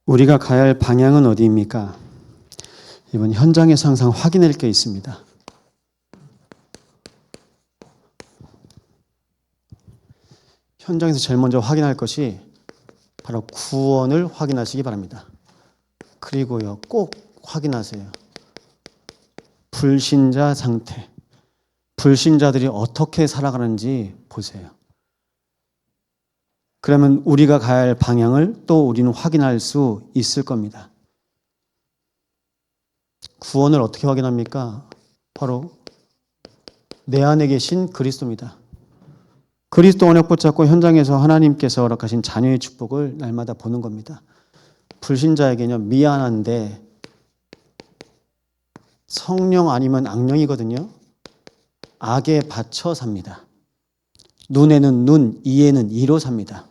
우리가 가야 할 방향은 어디입니까? 이번 현장에서 항상 확인할 게 있습니다. 현장에서 제일 먼저 확인할 것이 바로 구원을 확인하시기 바랍니다. 그리고요, 꼭 확인하세요. 불신자 상태. 불신자들이 어떻게 살아가는지 보세요. 그러면 우리가 가야 할 방향을 또 우리는 확인할 수 있을 겁니다. 구원을 어떻게 확인합니까? 바로 내 안에 계신 그리스도입니다. 그리스도 언약 붙잡고 현장에서 하나님께서 허락하신 자녀의 축복을 날마다 보는 겁니다. 불신자에게는요, 미안한데 성령 아니면 악령이거든요. 악에 받쳐 삽니다. 눈에는 눈, 이에는 이로 삽니다.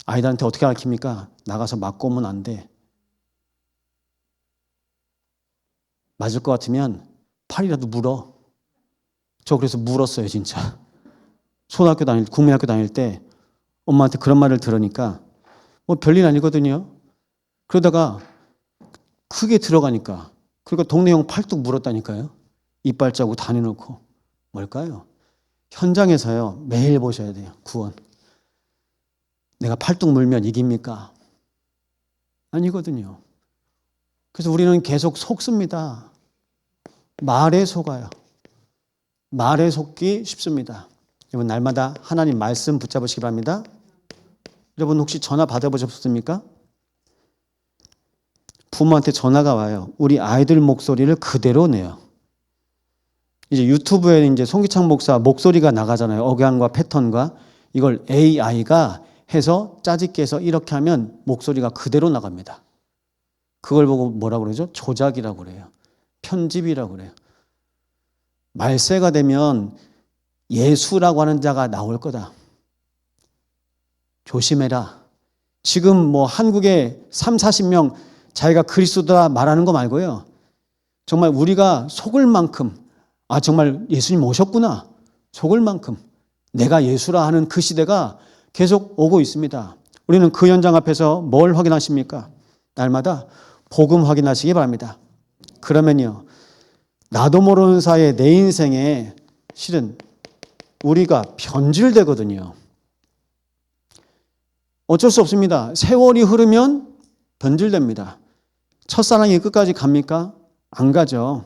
아이들한테 어떻게 가르칩니까? 나가서 맞고 오면 안 돼. 맞을 것 같으면 팔이라도 물어. 저 그래서 물었어요, 진짜. 국민학교 다닐 때 엄마한테 그런 말을 들으니까 뭐 별일 아니거든요. 그러다가 크게 들어가니까 그러니까 동네 형 팔뚝 물었다니까요. 이빨 자국 다 내놓고. 뭘까요? 현장에서요, 매일 보셔야 돼요. 구원. 내가 팔뚝 물면 이깁니까? 아니거든요. 그래서 우리는 계속 속습니다. 말에 속아요. 말에 속기 쉽습니다. 여러분, 날마다 하나님 말씀 붙잡으시기 바랍니다. 여러분, 혹시 전화 받아보셨습니까? 부모한테 전화가 와요. 우리 아이들 목소리를 그대로 내요. 이제 유튜브에 이제 송기창 목사 목소리가 나가잖아요. 억양과 패턴과. 이걸 AI가 해서 짜집기 해서 이렇게 하면 목소리가 그대로 나갑니다. 그걸 보고 뭐라고 그러죠? 조작이라고 그래요. 편집이라고 그래요. 말세가 되면 예수라고 하는 자가 나올 거다. 조심해라. 지금 뭐 한국에 30-40명 자기가 그리스도다 말하는 거 말고요. 정말 우리가 속을 만큼, 아 정말 예수님 오셨구나. 속을 만큼 내가 예수라 하는 그 시대가 계속 오고 있습니다. 우리는 그 현장 앞에서 뭘 확인하십니까? 날마다 복음 확인하시기 바랍니다. 그러면요, 나도 모르는 사이에 내 인생에 실은 우리가 변질되거든요. 어쩔 수 없습니다. 세월이 흐르면 변질됩니다. 첫사랑이 끝까지 갑니까? 안 가죠.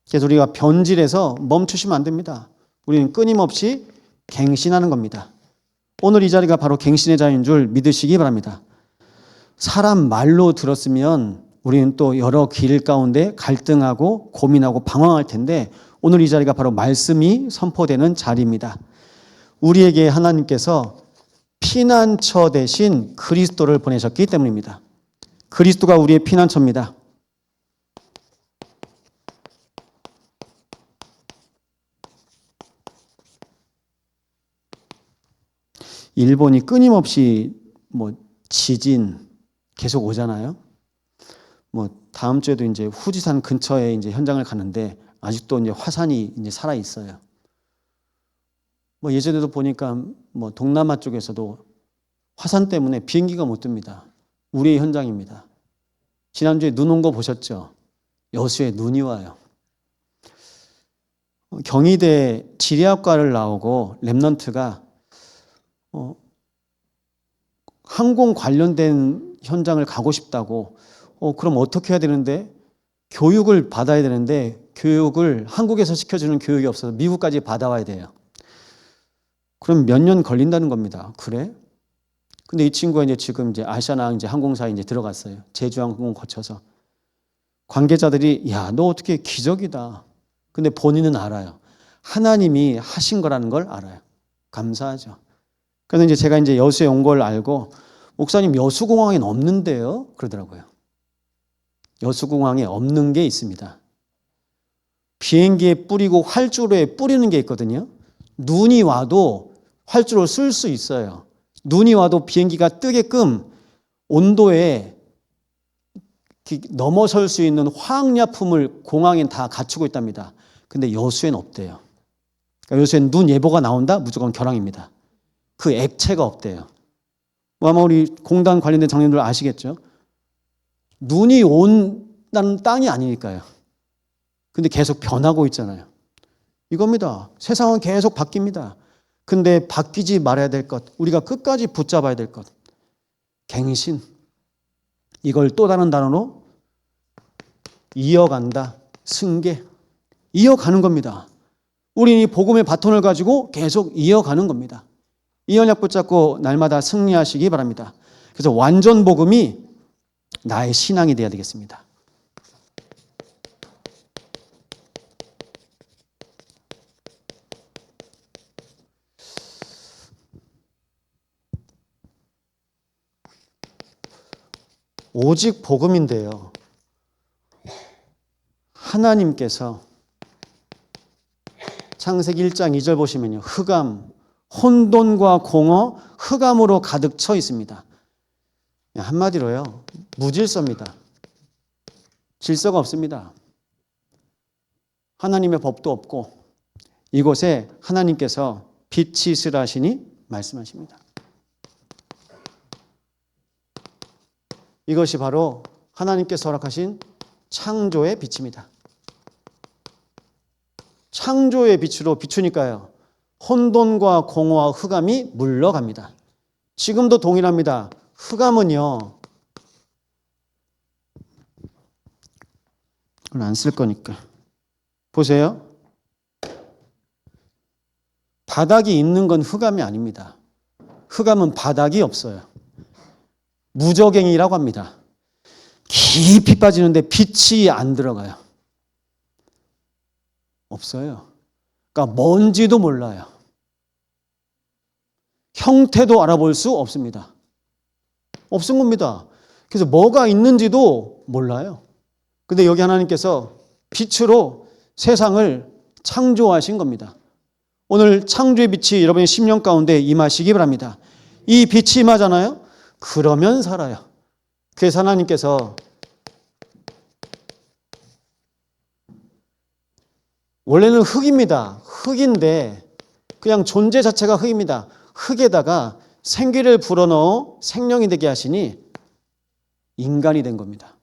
그래서 우리가 변질해서 멈추시면 안 됩니다. 우리는 끊임없이 갱신하는 겁니다. 오늘 이 자리가 바로 갱신의 자리인 줄 믿으시기 바랍니다. 사람 말로 들었으면 우리는 또 여러 길 가운데 갈등하고 고민하고 방황할 텐데 오늘 이 자리가 바로 말씀이 선포되는 자리입니다. 우리에게 하나님께서 피난처 대신 그리스도를 보내셨기 때문입니다. 그리스도가 우리의 피난처입니다. 일본이 끊임없이 뭐 지진 계속 오잖아요. 뭐 다음 주에도 이제 후지산 근처에 이제 현장을 가는데 아직도 이제 화산이 이제 살아 있어요. 뭐 예전에도 보니까 뭐 동남아 쪽에서도 화산 때문에 비행기가 못 뜹니다. 우리의 현장입니다. 지난주에 눈 온 거 보셨죠? 여수에 눈이 와요. 경희대 지리학과를 나오고 랩런트가 항공 관련된 현장을 가고 싶다고 그럼 어떻게 해야 되는데 교육을 받아야 되는데 교육을 한국에서 시켜주는 교육이 없어서 미국까지 받아와야 돼요. 그럼 몇 년 걸린다는 겁니다. 그래? 근데 이 친구가 이제 지금 이제 아시아나 이제 항공사에 이제 들어갔어요. 제주항공 거쳐서. 관계자들이 야, 너 어떻게 기적이다. 근데 본인은 알아요. 하나님이 하신 거라는 걸 알아요. 감사하죠. 그래서 이제 제가 이제 여수에 온 걸 알고 목사님 여수공항엔 없는데요? 그러더라고요. 여수공항에 없는 게 있습니다. 비행기에 뿌리고 활주로에 뿌리는 게 있거든요. 눈이 와도 활주로를 쓸 수 있어요. 눈이 와도 비행기가 뜨게끔 온도에 넘어설 수 있는 화학약품을 공항엔 다 갖추고 있답니다. 근데 여수엔 없대요. 그러니까 여수엔 눈 예보가 나온다? 무조건 결항입니다. 그 액체가 없대요. 아마 우리 공단 관련된 장님들 아시겠죠? 눈이 온다는 땅이 아니니까요. 근데 계속 변하고 있잖아요. 이겁니다. 세상은 계속 바뀝니다. 근데 바뀌지 말아야 될 것, 우리가 끝까지 붙잡아야 될 것, 갱신. 이걸 또 다른 단어로 이어간다, 승계. 이어가는 겁니다. 우리는 이 복음의 바톤을 가지고 계속 이어가는 겁니다. 이 언약 붙잡고 날마다 승리하시기 바랍니다. 그래서 완전 복음이 나의 신앙이 되어야 되겠습니다. 오직 복음인데요. 하나님께서 창세기 1장 2절 보시면요. 흑암, 혼돈과 공허, 흑암으로 가득 쳐 있습니다. 한마디로요. 무질서입니다. 질서가 없습니다. 하나님의 법도 없고 이곳에 하나님께서 빛이 있으라 하시니 말씀하십니다. 이것이 바로 하나님께서 허락하신 창조의 빛입니다. 창조의 빛으로 비추니까요. 혼돈과 공허와 흑암이 물러갑니다. 지금도 동일합니다. 흑암은요. 이걸 안 쓸 거니까. 보세요. 바닥이 있는 건 흑암이 아닙니다. 흑암은 바닥이 없어요. 무저갱이라고 합니다. 깊이 빠지는데 빛이 안 들어가요. 없어요. 그러니까 뭔지도 몰라요. 형태도 알아볼 수 없습니다. 없은 겁니다. 그래서 뭐가 있는지도 몰라요. 근데 여기 하나님께서 빛으로 세상을 창조하신 겁니다. 오늘 창조의 빛이 여러분의 심령 가운데 임하시기 바랍니다. 이 빛이 임하잖아요. 그러면 살아요. 그래서 하나님께서 원래는 흙입니다. 흙인데 그냥 존재 자체가 흙입니다. 흙에다가 생기를 불어넣어 생명이 되게 하시니 인간이 된 겁니다.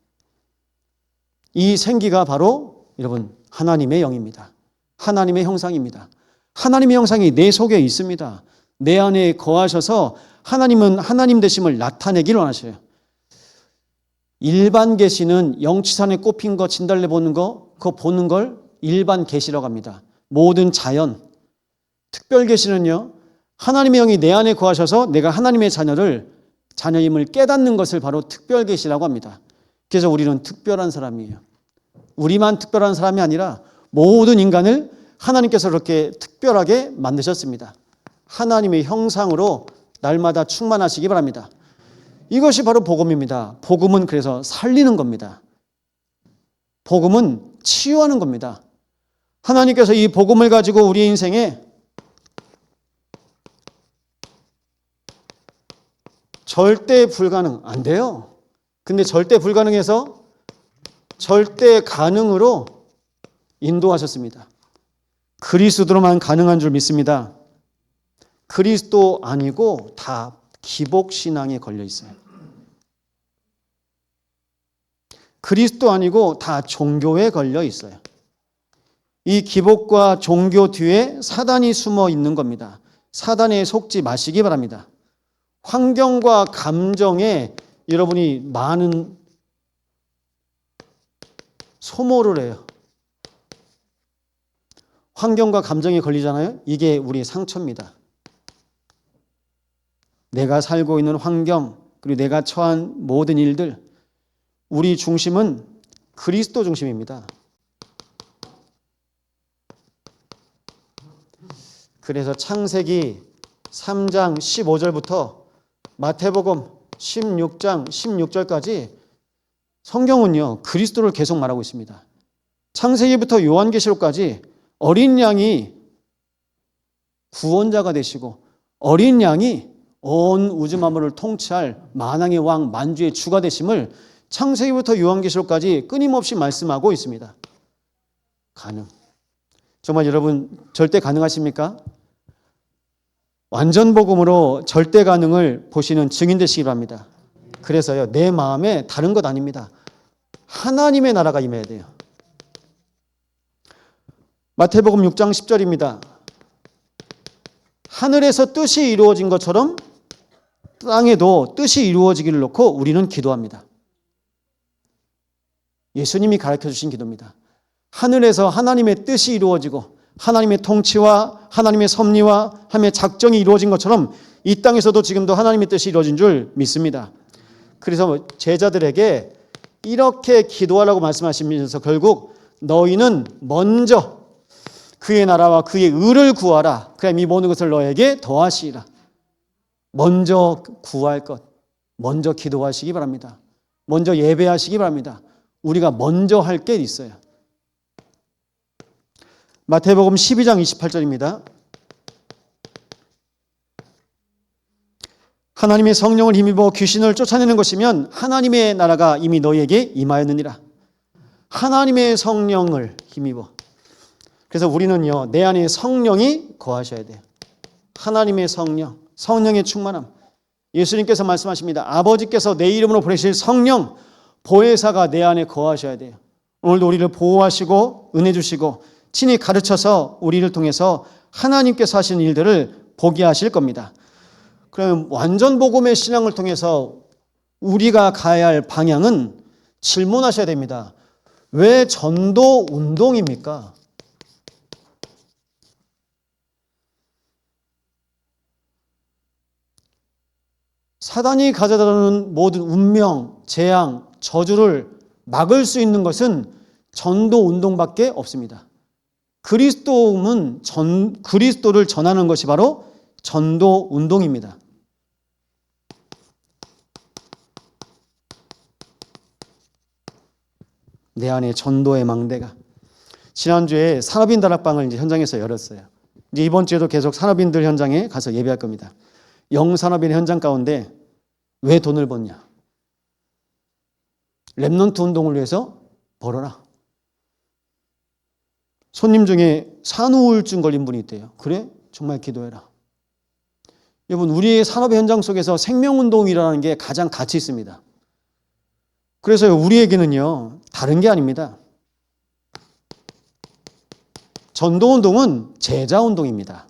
이 생기가 바로 여러분 하나님의 영입니다. 하나님의 형상입니다. 하나님의 형상이 내 속에 있습니다. 내 안에 거하셔서 하나님은 하나님 되심을 나타내기를 원하셔요. 일반 계시는 영치산에 꼽힌 거 진달래 보는 거 그거 보는 걸 일반 계시라고 합니다. 모든 자연. 특별 계시는요. 하나님의 영이 내 안에 거하셔서 내가 하나님의 자녀임을 깨닫는 것을 바로 특별 계시라고 합니다. 그래서 우리는 특별한 사람이에요. 우리만 특별한 사람이 아니라 모든 인간을 하나님께서 그렇게 특별하게 만드셨습니다. 하나님의 형상으로 날마다 충만하시기 바랍니다. 이것이 바로 복음입니다. 복음은 그래서 살리는 겁니다. 복음은 치유하는 겁니다. 하나님께서 이 복음을 가지고 우리의 인생에 절대 불가능, 안 돼요. 근데 절대 불가능해서 절대 가능으로 인도하셨습니다. 그리스도로만 가능한 줄 믿습니다. 그리스도 아니고 다 기복신앙에 걸려 있어요. 그리스도 아니고 다 종교에 걸려 있어요. 이 기복과 종교 뒤에 사단이 숨어 있는 겁니다. 사단에 속지 마시기 바랍니다. 환경과 감정에 여러분이 많은 소모를 해요. 환경과 감정에 걸리잖아요. 이게 우리의 상처입니다. 내가 살고 있는 환경, 그리고 내가 처한 모든 일들, 우리 중심은 그리스도 중심입니다. 그래서 창세기 3장 15절부터 마태복음 16장 16절까지 성경은요, 그리스도를 계속 말하고 있습니다. 창세기부터 요한계시록까지 어린 양이 구원자가 되시고 어린 양이 온 우주 만물을 통치할 만왕의 왕 만주의 주가 되심을 창세기부터 요한계시록까지 끊임없이 말씀하고 있습니다. 가능. 정말 여러분 절대 가능하십니까? 완전 복음으로 절대 가능을 보시는 증인 되시기 바랍니다. 그래서요, 내 마음에 다른 것 아닙니다. 하나님의 나라가 임해야 돼요. 마태복음 6장 10절입니다. 하늘에서 뜻이 이루어진 것처럼 땅에도 뜻이 이루어지기를 놓고 우리는 기도합니다. 예수님이 가르쳐 주신 기도입니다. 하늘에서 하나님의 뜻이 이루어지고 하나님의 통치와 하나님의 섭리와 하나님의 작정이 이루어진 것처럼 이 땅에서도 지금도 하나님의 뜻이 이루어진 줄 믿습니다. 그래서 제자들에게 이렇게 기도하라고 말씀하시면서 결국 너희는 먼저 그의 나라와 그의 의를 구하라. 그럼 이 모든 것을 너에게 더하시리라. 먼저 구할 것, 먼저 기도하시기 바랍니다. 먼저 예배하시기 바랍니다. 우리가 먼저 할 게 있어요. 마태복음 12장 28절입니다. 하나님의 성령을 힘입어 귀신을 쫓아내는 것이면 하나님의 나라가 이미 너희에게 임하였느니라. 하나님의 성령을 힘입어. 그래서 우리는요, 내 안에 성령이 거하셔야 돼요. 하나님의 성령, 성령의 충만함. 예수님께서 말씀하십니다. 아버지께서 내 이름으로 보내실 성령, 보혜사가 내 안에 거하셔야 돼요. 오늘도 우리를 보호하시고 은혜 주시고 친히 가르쳐서 우리를 통해서 하나님께서 하시는 일들을 보게 하실 겁니다. 그러면 완전 복음의 신앙을 통해서 우리가 가야 할 방향은 질문하셔야 됩니다. 왜 전도 운동입니까? 사단이 가져다 놓은 모든 운명, 재앙, 저주를 막을 수 있는 것은 전도 운동밖에 없습니다. 그리스도를 전하는 것이 바로 전도 운동입니다. 내 안에 전도의 망대가. 지난주에 산업인 다락방을 이제 현장에서 열었어요. 이제 이번 주에도 계속 산업인들 현장에 가서 예배할 겁니다. 영산업인 현장 가운데 왜 돈을 버냐? 렘넌트 운동을 위해서 벌어라. 손님 중에 산후우울증 걸린 분이 있대요. 그래? 정말 기도해라. 여러분, 우리의 산업의 현장 속에서 생명운동이라는 게 가장 가치 있습니다. 그래서 우리에게는요, 다른 게 아닙니다. 전도운동은 제자운동입니다.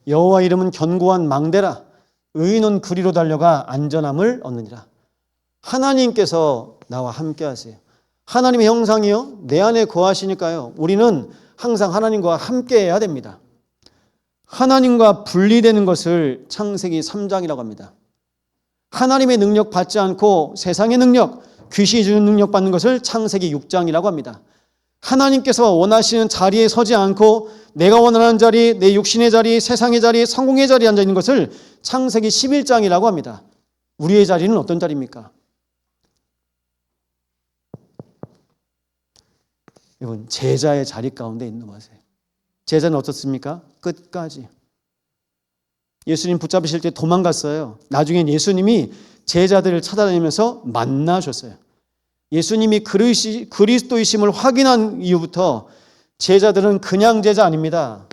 여호와 이름은 견고한 망대라. 의인은 그리로 달려가 안전함을 얻느니라. 하나님께서 나와 함께 하세요. 하나님의 형상이요, 내 안에 거하시니까요, 우리는 항상 하나님과 함께 해야 됩니다. 하나님과 분리되는 것을 창세기 3장이라고 합니다. 하나님의 능력 받지 않고 세상의 능력, 귀신이 주는 능력 받는 것을 창세기 6장이라고 합니다. 하나님께서 원하시는 자리에 서지 않고 내가 원하는 자리, 내 육신의 자리, 세상의 자리, 성공의 자리에 앉아 있는 것을 창세기 11장이라고 합니다. 우리의 자리는 어떤 자리입니까? 여러분, 제자의 자리 가운데 있는 것이에요. 제자는 어떻습니까? 끝까지. 예수님 붙잡으실 때 도망갔어요. 나중엔 예수님이 제자들을 찾아다니면서 만나셨어요. 예수님이 그리스도이심을 확인한 이후부터 제자들은 그냥 제자 아닙니다.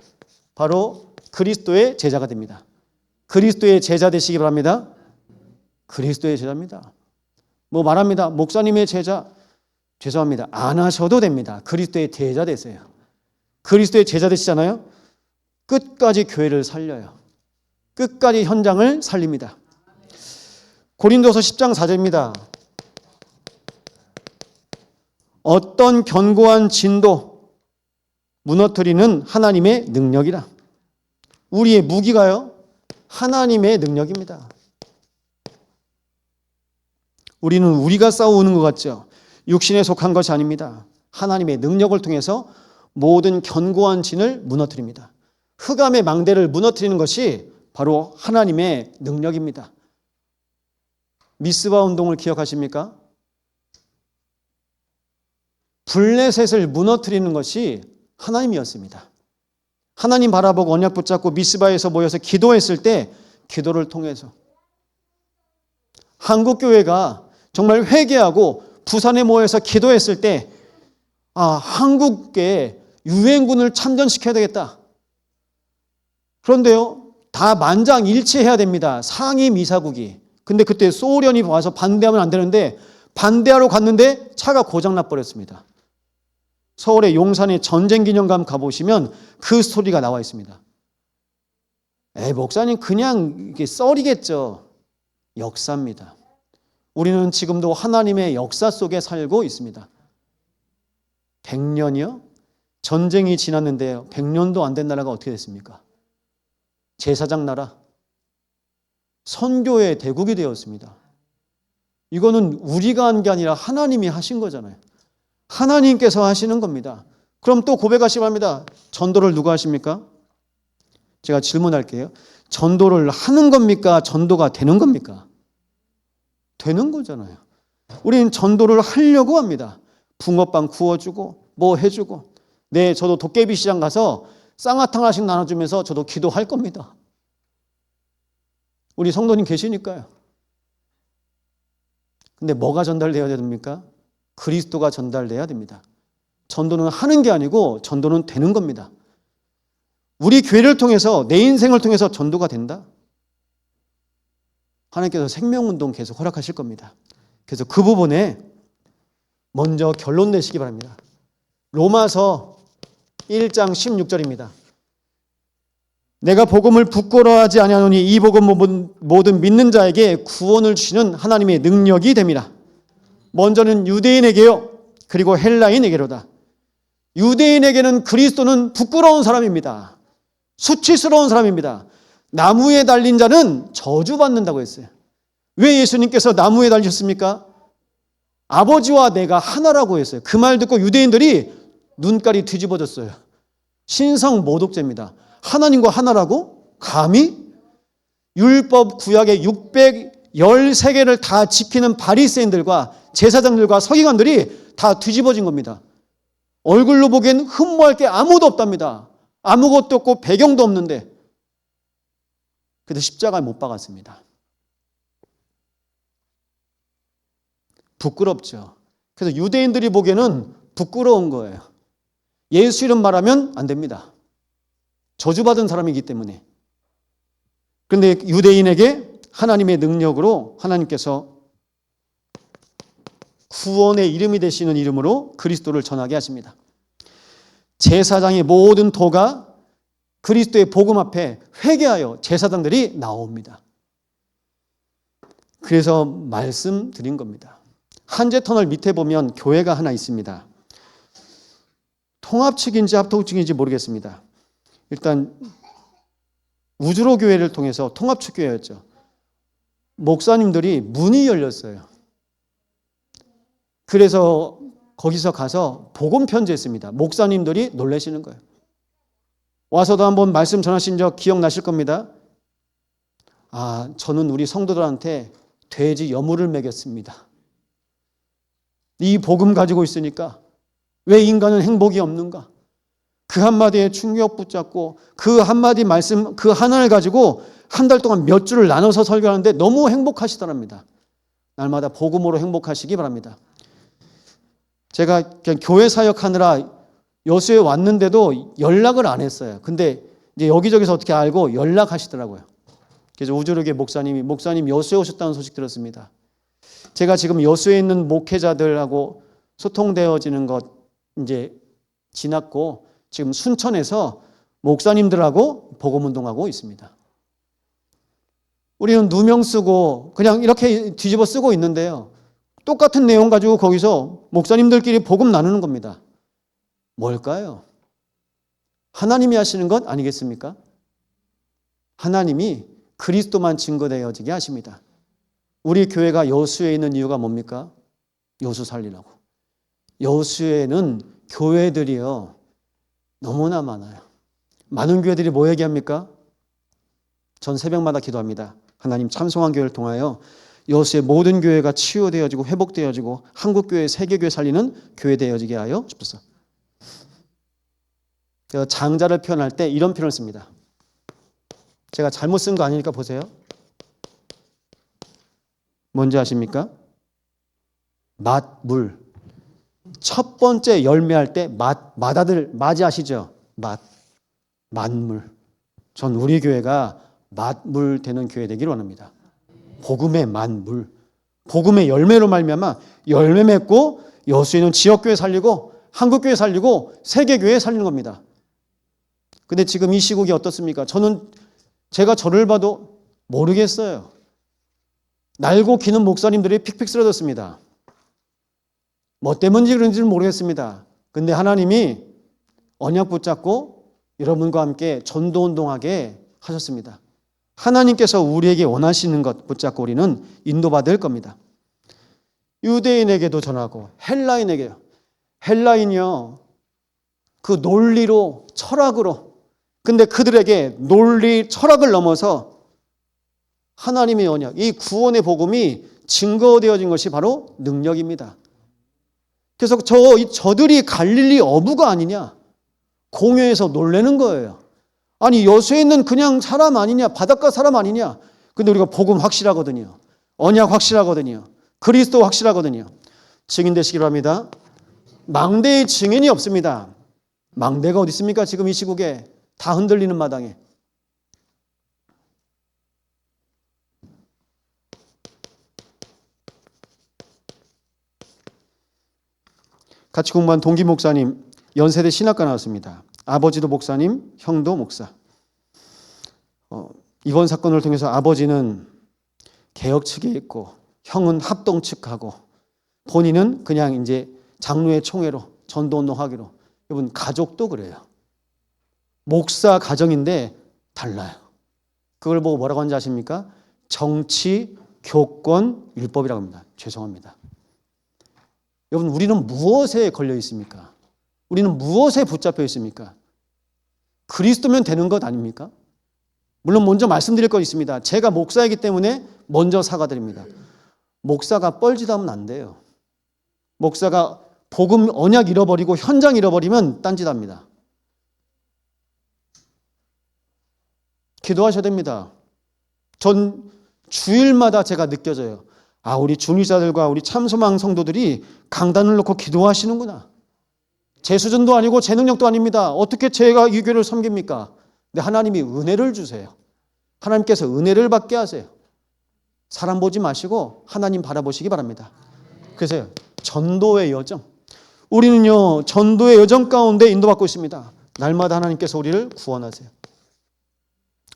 바로 그리스도의 제자가 됩니다. 그리스도의 제자 되시기 바랍니다. 그리스도의 제자입니다. 뭐 말합니다. 목사님의 제자. 죄송합니다. 안 하셔도 됩니다. 그리스도의 제자 되세요. 그리스도의 제자 되시잖아요. 끝까지 교회를 살려요. 끝까지 현장을 살립니다. 고린도서 10장 4절입니다. 어떤 견고한 진도 무너뜨리는 하나님의 능력이라. 우리의 무기가요, 하나님의 능력입니다. 우리는 우리가 싸우는 것 같죠. 육신에 속한 것이 아닙니다. 하나님의 능력을 통해서 모든 견고한 진을 무너뜨립니다. 흑암의 망대를 무너뜨리는 것이 바로 하나님의 능력입니다. 미스바 운동을 기억하십니까? 블레셋을 무너뜨리는 것이 하나님이었습니다. 하나님 바라보고 언약 붙잡고 미스바에서 모여서 기도했을 때 기도를 통해서 한국교회가 정말 회개하고 부산에 모여서 기도했을 때 한국에 유엔군을 참전시켜야 되겠다. 그런데요, 다 만장일치해야 됩니다. 상임 이사국이. 근데 그때 소련이 와서 반대하면 안 되는데 반대하러 갔는데 차가 고장나 버렸습니다. 서울의 용산의 전쟁기념관 가보시면 그 스토리가 나와 있습니다. 목사님 그냥 이게 썰이겠죠. 역사입니다. 우리는 지금도 하나님의 역사 속에 살고 있습니다. 100년이요? 전쟁이 지났는데요. 100년도 안 된 나라가 어떻게 됐습니까? 제사장 나라. 선교의 대국이 되었습니다. 이거는 우리가 한 게 아니라 하나님이 하신 거잖아요. 하나님께서 하시는 겁니다. 그럼 또 고백하시기 바랍니다. 전도를 누가 하십니까? 제가 질문할게요. 전도를 하는 겁니까? 전도가 되는 겁니까? 되는 거잖아요. 우리는 전도를 하려고 합니다. 붕어빵 구워주고 뭐 해주고. 네, 저도 도깨비 시장 가서 쌍화탕 하나씩 나눠주면서 저도 기도할 겁니다. 우리 성도님 계시니까요. 근데 뭐가 전달되어야 됩니까? 그리스도가 전달돼야 됩니다. 전도는 하는 게 아니고 전도는 되는 겁니다. 우리 교회를 통해서 내 인생을 통해서 전도가 된다? 하나님께서 생명운동 계속 허락하실 겁니다. 그래서 그 부분에 먼저 결론 내시기 바랍니다. 로마서 1장 16절입니다. 내가 복음을 부끄러워하지 아니하노니 이 복음 모든 믿는 자에게 구원을 주시는 하나님의 능력이 됨이라. 먼저는 유대인에게요, 그리고 헬라인에게로다. 유대인에게는 그리스도는 부끄러운 사람입니다. 수치스러운 사람입니다. 나무에 달린 자는 저주받는다고 했어요. 왜 예수님께서 나무에 달리셨습니까? 아버지와 내가 하나라고 했어요. 그 말 듣고 유대인들이 눈깔이 뒤집어졌어요. 신성 모독죄입니다. 하나님과 하나라고? 감히? 율법 구약의 613개를 다 지키는 바리새인들과 제사장들과 서기관들이 다 뒤집어진 겁니다. 얼굴로 보기엔 흠모할 게 아무도 없답니다. 아무것도 없고 배경도 없는데 그래도 십자가에 못 박았습니다. 부끄럽죠. 그래서 유대인들이 보기에는 부끄러운 거예요. 예수 이름 말하면 안 됩니다. 저주받은 사람이기 때문에. 그런데 유대인에게 하나님의 능력으로 하나님께서 구원의 이름이 되시는 이름으로 그리스도를 전하게 하십니다. 제사장의 모든 도가 그리스도의 복음 앞에 회개하여 제사장들이 나옵니다. 그래서 말씀드린 겁니다. 한제터널 밑에 보면 교회가 하나 있습니다. 통합 측인지 합동 측인지 모르겠습니다. 일단 우주로 교회를 통해서 통합 측 교회였죠. 목사님들이 문이 열렸어요. 그래서 거기서 가서 복음 편지했습니다. 목사님들이 놀라시는 거예요. 와서도 한번 말씀 전하신 적 기억나실 겁니다. 저는 우리 성도들한테 돼지 여물을 먹였습니다. 이 복음 가지고 있으니까 왜 인간은 행복이 없는가? 그 한마디에 충격 붙잡고 그 한마디 말씀, 그 하나를 가지고 한 달 동안 몇 주를 나눠서 설교하는데 너무 행복하시더랍니다. 날마다 복음으로 행복하시기 바랍니다. 제가 그냥 교회 사역하느라 여수에 왔는데도 연락을 안 했어요. 근데 이제 여기저기서 어떻게 알고 연락하시더라고요. 그래서 우주로교회 목사님 여수에 오셨다는 소식 들었습니다. 제가 지금 여수에 있는 목회자들하고 소통되어지는 것 이제 지났고 지금 순천에서 목사님들하고 복음운동하고 있습니다. 우리는 누명 쓰고 그냥 이렇게 뒤집어 쓰고 있는데요. 똑같은 내용 가지고 거기서 목사님들끼리 복음 나누는 겁니다. 뭘까요? 하나님이 하시는 것 아니겠습니까? 하나님이 그리스도만 증거되어지게 하십니다. 우리 교회가 여수에 있는 이유가 뭡니까? 여수 살리라고. 여수에는 교회들이요 너무나 많아요. 많은 교회들이 뭐 얘기합니까? 전 새벽마다 기도합니다. 하나님 참송한 교회를 통하여 여수의 모든 교회가 치유되어지고 회복되어지고 한국교회, 세계교회 살리는 교회 되어지게 하여 주옵소서. 제가 장자를 표현할 때 이런 표현을 씁니다. 제가 잘못 쓴 거 아니니까 보세요. 뭔지 아십니까? 맛, 물. 첫 번째 열매할 때 맛아들 맞이하시죠? 맛물. 전 우리 교회가 맛물 되는 교회 되기를 원합니다. 복음의 맛물. 복음의 열매로 말미암아 열매 맺고 여수 있는 지역교회 살리고 한국교회 살리고 세계교회 살리는 겁니다. 근데 지금 이 시국이 어떻습니까? 제가 저를 봐도 모르겠어요. 날고 기는 목사님들이 픽픽 쓰러졌습니다. 뭐 때문인지 그런지는 모르겠습니다. 근데 하나님이 언약 붙잡고 여러분과 함께 전도운동하게 하셨습니다. 하나님께서 우리에게 원하시는 것 붙잡고 우리는 인도받을 겁니다. 유대인에게도 전하고 헬라인에게요. 헬라인이요. 그 논리로 철학으로 근데 그들에게 논리 철학을 넘어서 하나님의 언약, 이 구원의 복음이 증거되어진 것이 바로 능력입니다. 그래서 저들이 갈릴리 어부가 아니냐 공회에서 놀라는 거예요. 아니 여수에 있는 그냥 사람 아니냐 바닷가 사람 아니냐. 근데 우리가 복음 확실하거든요. 언약 확실하거든요. 그리스도 확실하거든요. 증인 되시기 바랍니다. 망대의 증인이 없습니다. 망대가 어디 있습니까? 지금 이 시국에 다 흔들리는 마당에. 같이 공부한 동기 목사님 연세대 신학과 나왔습니다. 아버지도 목사님, 형도 목사. 이번 사건을 통해서 아버지는 개혁 측에 있고 형은 합동 측하고 본인은 그냥 이제 장로의 총회로 전도운동하기로. 여러분 가족도 그래요. 목사 가정인데 달라요. 그걸 보고 뭐라고 하는지 아십니까? 정치, 교권, 율법이라고 합니다. 죄송합니다. 여러분 우리는 무엇에 걸려 있습니까? 우리는 무엇에 붙잡혀 있습니까? 그리스도면 되는 것 아닙니까? 물론 먼저 말씀드릴 거 있습니다. 제가 목사이기 때문에 먼저 사과드립니다. 목사가 뻘짓하면 안 돼요. 목사가 복음 언약 잃어버리고 현장 잃어버리면 딴짓합니다. 기도하셔야 됩니다. 전 주일마다 제가 느껴져요. 아, 우리 중리자들과 우리 참소망 성도들이 강단을 놓고 기도하시는구나. 제 수준도 아니고 제 능력도 아닙니다. 어떻게 제가 이 교회를 섬깁니까? 근데 하나님이 은혜를 주세요. 하나님께서 은혜를 받게 하세요. 사람 보지 마시고 하나님 바라보시기 바랍니다. 그래서 전도의 여정. 우리는요, 전도의 여정 가운데 인도받고 있습니다. 날마다 하나님께서 우리를 구원하세요.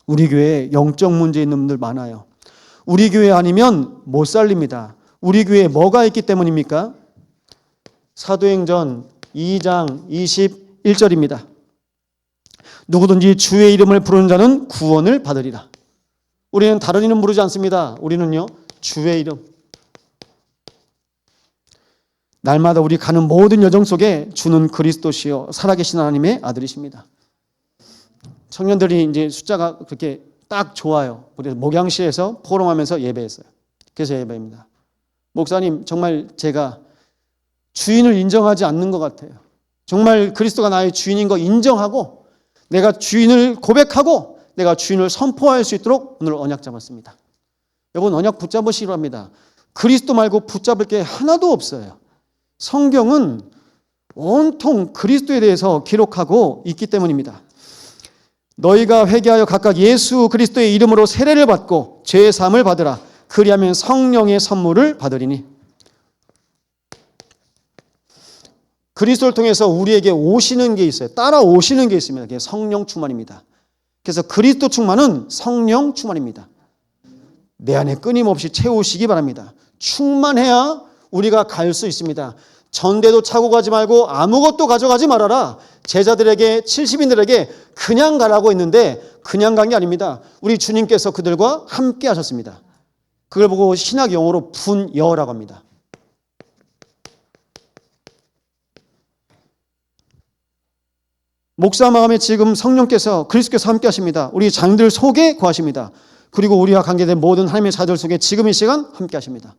우리 교회에 영적 문제 있는 분들 많아요. 우리 교회 아니면 못 살립니다. 우리 교회에 뭐가 있기 때문입니까? 사도행전 2장 21절입니다. 누구든지 주의 이름을 부르는 자는 구원을 받으리라. 우리는 다른 이름 부르지 않습니다. 우리는요, 주의 이름. 날마다 우리 가는 모든 여정 속에 주는 그리스도시요 살아계신 하나님의 아들이십니다. 청년들이 이제 숫자가 그렇게 딱 좋아요. 우리 목양실에서 포럼하면서 예배했어요. 그래서 예배입니다. 목사님, 정말 제가 주인을 인정하지 않는 것 같아요. 정말 그리스도가 나의 주인인 거 인정하고 내가 주인을 고백하고 내가 주인을 선포할 수 있도록 오늘 언약 잡았습니다. 여러분 언약 붙잡으시기로 합니다. 그리스도 말고 붙잡을 게 하나도 없어요. 성경은 온통 그리스도에 대해서 기록하고 있기 때문입니다. 너희가 회개하여 각각 예수 그리스도의 이름으로 세례를 받고 죄의 사함을 받으라. 그리하면 성령의 선물을 받으리니. 그리스도를 통해서 우리에게 오시는 게 있어요. 따라오시는 게 있습니다. 그게 성령 충만입니다. 그래서 그리스도 충만은 성령 충만입니다. 내 안에 끊임없이 채우시기 바랍니다. 충만해야 우리가 갈 수 있습니다. 전대도 차고 가지 말고 아무것도 가져가지 말아라. 제자들에게 70인들에게 그냥 가라고 했는데 그냥 간 게 아닙니다. 우리 주님께서 그들과 함께 하셨습니다. 그걸 보고 신학 용어로 분여라고 합니다. 목사 마음에 지금 성령께서 그리스도께서 함께 하십니다. 우리 장들 속에 거하십니다. 그리고 우리와 관계된 모든 하나님의 자들 속에 지금 이 시간 함께 하십니다.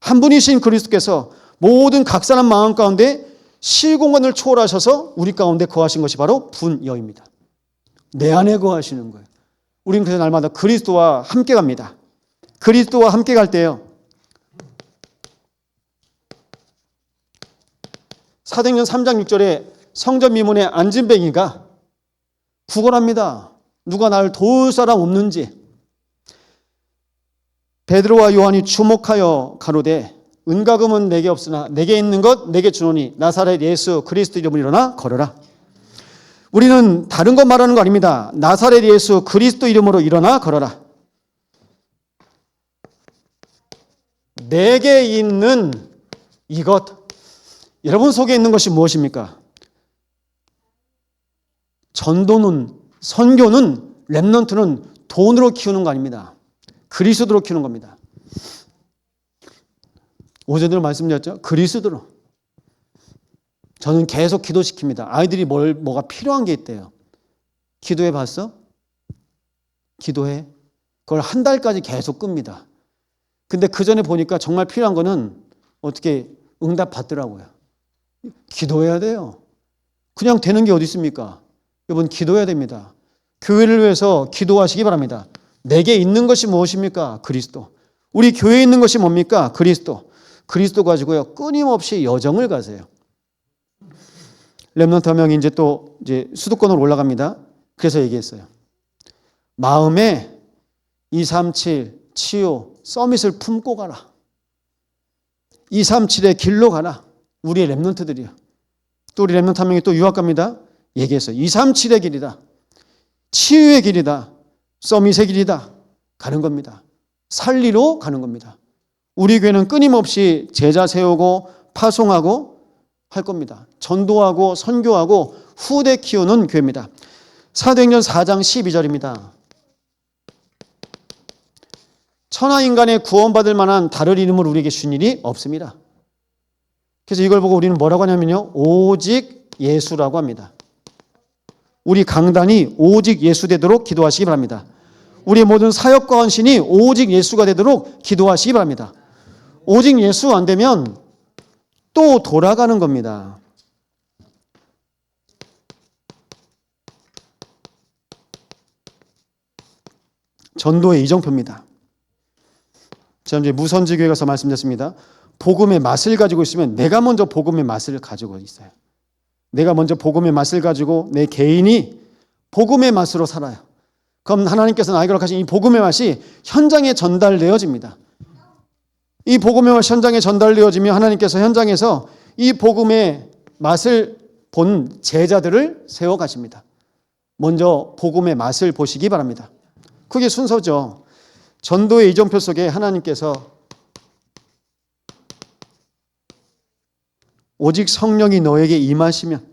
한 분이신 그리스도께서 모든 각 사람 마음 가운데 시공간을 초월하셔서 우리 가운데 거하신 것이 바로 분여입니다. 내 안에 거하시는 거예요. 우리는 그래서 날마다 그리스도와 함께 갑니다. 그리스도와 함께 갈 때요, 사도행전 3장 6절에 성전 미문에 앉은 뱅이가 구걸합니다. 누가 나를 도울 사람 없는지. 베드로와 요한이 주목하여 가로되 은과 금은 내게 없으나 내게 있는 것 내게 주노니 나사렛 예수 그리스도 이름으로 일어나 걸어라. 우리는 다른 것 말하는 거 아닙니다. 나사렛 예수 그리스도 이름으로 일어나 걸어라. 내게 있는 이것, 여러분 속에 있는 것이 무엇입니까? 전도는, 선교는, 렘넌트는 돈으로 키우는 거 아닙니다. 그리스도로 키우는 겁니다. 오전에도 말씀드렸죠? 그리스도로. 저는 계속 기도시킵니다. 아이들이 뭐가 필요한 게 있대요. 기도해 봤어? 기도해. 그걸 한 달까지 계속 끕니다. 근데 그 전에 보니까 정말 필요한 거는 어떻게 응답 받더라고요. 기도해야 돼요. 그냥 되는 게 어디 있습니까? 여러분 기도해야 됩니다. 교회를 위해서 기도하시기 바랍니다. 내게 있는 것이 무엇입니까? 그리스도. 우리 교회에 있는 것이 뭡니까? 그리스도. 그리스도 가지고요 끊임없이 여정을 가세요. 렘넌트 한 명이 이제 수도권으로 올라갑니다. 그래서 얘기했어요. 마음에 237 치유 서밋을 품고 가라. 237의 길로 가라. 우리의 렘넌트들이요. 또 우리 렘넌트 한 명이 또 유학 갑니다. 얘기했어요. 237의 길이다. 치유의 길이다. 서밋의 길이다. 가는 겁니다. 살리러 가는 겁니다. 우리 교회는 끊임없이 제자 세우고 파송하고 할 겁니다. 전도하고 선교하고 후대 키우는 교회입니다. 사도행전 4장 12절입니다. 천하인간의 구원받을 만한 다른 이름을 우리에게 주신 일이 없습니다. 그래서 이걸 보고 우리는 뭐라고 하냐면요. 오직 예수라고 합니다. 우리 강단이 오직 예수 되도록 기도하시기 바랍니다. 우리 모든 사역과 헌신이 오직 예수가 되도록 기도하시기 바랍니다. 오직 예수 안 되면 또 돌아가는 겁니다. 전도의 이정표입니다. 제가 이제 무선지 교회 가서 말씀드렸습니다. 복음의 맛을 가지고 있으면 내가 먼저 복음의 맛을 가지고 있어요. 내가 먼저 복음의 맛을 가지고 내 개인이 복음의 맛으로 살아요. 그럼 하나님께서 나에게 허락하신 이 복음의 맛이 현장에 전달되어집니다. 이 복음의 맛이 현장에 전달되어지며 하나님께서 현장에서 이 복음의 맛을 본 제자들을 세워가십니다. 먼저 복음의 맛을 보시기 바랍니다. 그게 순서죠. 전도의 이정표 속에 하나님께서 오직 성령이 너에게 임하시면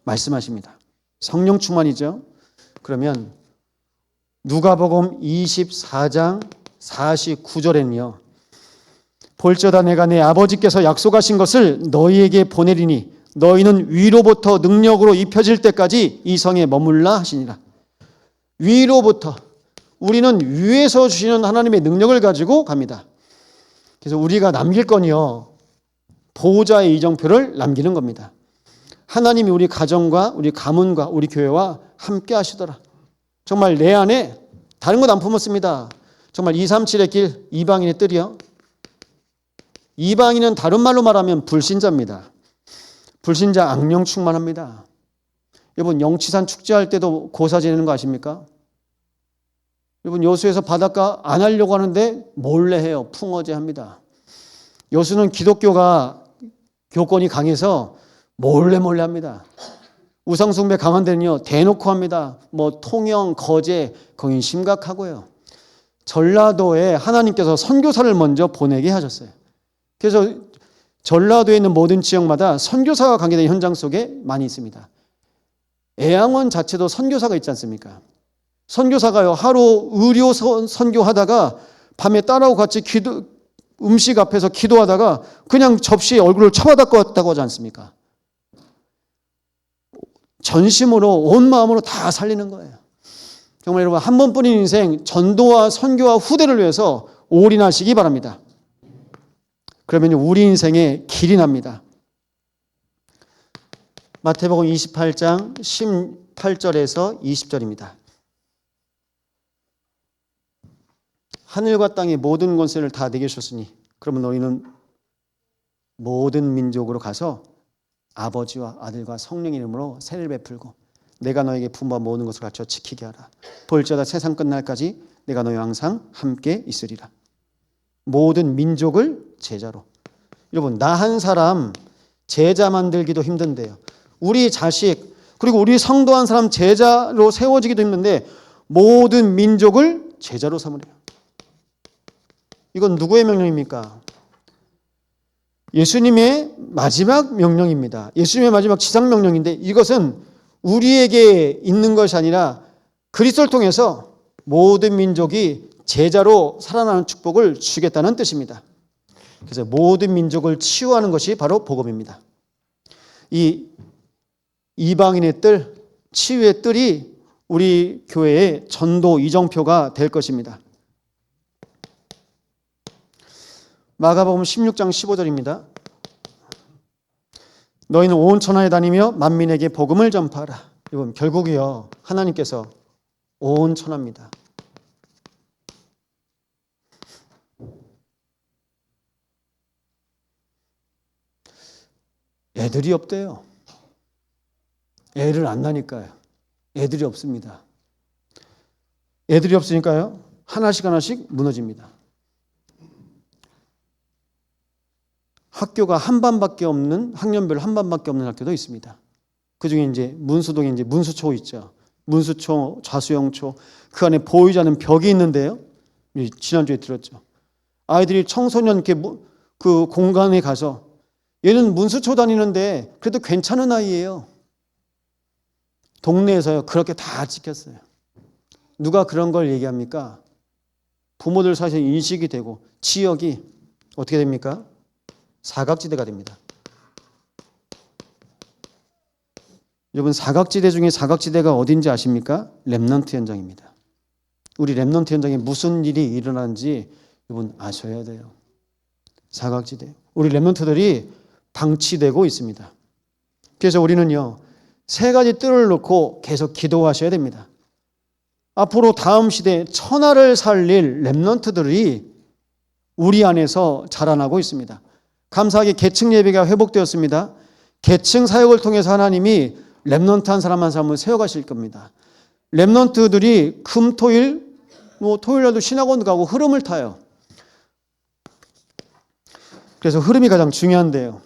말씀하십니다. 성령 충만이죠. 그러면 누가복음 24장 49절에는요. 볼지어다 내가 내 아버지께서 약속하신 것을 너희에게 보내리니 너희는 위로부터 능력으로 입혀질 때까지 이 성에 머물라 하시니라. 위로부터. 우리는 위에서 주시는 하나님의 능력을 가지고 갑니다. 그래서 우리가 남길 건요. 보호자의 이정표를 남기는 겁니다. 하나님이 우리 가정과 우리 가문과 우리 교회와 함께 하시더라. 정말 내 안에 다른 것 안 품었습니다. 정말 237의 길, 이방인의 뜰이요. 이방인은 다른 말로 말하면 불신자입니다. 불신자 악령 충만합니다. 여러분 영치산 축제할 때도 고사 지내는 거 아십니까? 여러분 여수에서 바닷가 안 하려고 하는데 몰래 해요. 풍어제 합니다. 여수는 기독교가 교권이 강해서 몰래 합니다. 우상숭배 강한 데는요 대놓고 합니다. 뭐 통영, 거제 거긴 심각하고요. 전라도에 하나님께서 선교사를 먼저 보내게 하셨어요. 그래서 전라도에 있는 모든 지역마다 선교사가 관계된 현장 속에 많이 있습니다. 애양원 자체도 선교사가 있지 않습니까? 선교사가요 하루 의료 선교하다가 밤에 딸하고 같이 음식 앞에서 기도하다가 그냥 접시에 얼굴을 쳐박았다고 하지 않습니까? 전심으로 온 마음으로 다 살리는 거예요. 정말 여러분 한 번뿐인 인생 전도와 선교와 후대를 위해서 올인하시기 바랍니다. 그러면 우리 인생의 길이 납니다. 마태복음 28장 18절에서 20절입니다. 하늘과 땅의 모든 권세를 다 내게 주셨으니 그러면 너희는 모든 민족으로 가서 아버지와 아들과 성령 이름으로 세례를 베풀고 내가 너에게 분부한 모든 것을 가르쳐 지키게 하라. 볼지어다 세상 끝날까지 내가 너희와 항상 함께 있으리라. 모든 민족을 제자로. 여러분, 나 한 사람 제자 만들기도 힘든데요. 우리 자식 그리고 우리 성도 한 사람 제자로 세워지기도 힘든데 모든 민족을 제자로 삼으래요. 이건 누구의 명령입니까? 예수님의 마지막 명령입니다. 예수님의 마지막 지상 명령인데 이것은 우리에게 있는 것이 아니라 그리스도를 통해서 모든 민족이 제자로 살아나는 축복을 주겠다는 뜻입니다. 그래서 모든 민족을 치유하는 것이 바로 복음입니다. 이 이방인의 뜰, 치유의 뜰이 우리 교회의 전도 이정표가 될 것입니다. 마가복음 16장 15절입니다. 너희는 온 천하에 다니며 만민에게 복음을 전파하라. 여러분, 결국이요, 하나님께서 온 천하입니다. 애들이 없대요. 애를 안 낳으니까요. 애들이 없습니다. 애들이 없으니까요, 하나씩 무너집니다. 학교가 한 반밖에 없는, 학년별 한 반밖에 없는 학교도 있습니다. 그 중에 이제 문수동에 이제 문수초 있죠. 문수초, 좌수영초, 그 안에 보이지 않는 벽이 있는데요. 지난주에 들었죠. 아이들이 청소년 그 공간에 가서 얘는 문수초 다니는데 그래도 괜찮은 아이예요. 동네에서요, 그렇게 다 지켰어요. 누가 그런 걸 얘기합니까? 부모들 사실 인식이 되고 지역이 어떻게 됩니까? 사각지대가 됩니다. 여러분, 사각지대 중에 사각지대가 어딘지 아십니까? 렘넌트 현장입니다. 우리 렘넌트 현장에 무슨 일이 일어나는지 여러분 아셔야 돼요. 사각지대. 우리 렘넌트들이 방치되고 있습니다. 그래서 우리는요, 세 가지 뜰을 놓고 계속 기도하셔야 됩니다. 앞으로 다음 시대 천하를 살릴 렘넌트들이 우리 안에서 자라나고 있습니다. 감사하게 계층 예배가 회복되었습니다. 계층 사역을 통해서 하나님이 렘넌트 한 사람 한 사람을 세워가실 겁니다. 렘넌트들이 금, 토일, 토요일날도 신학원 가고 흐름을 타요. 그래서 흐름이 가장 중요한데요.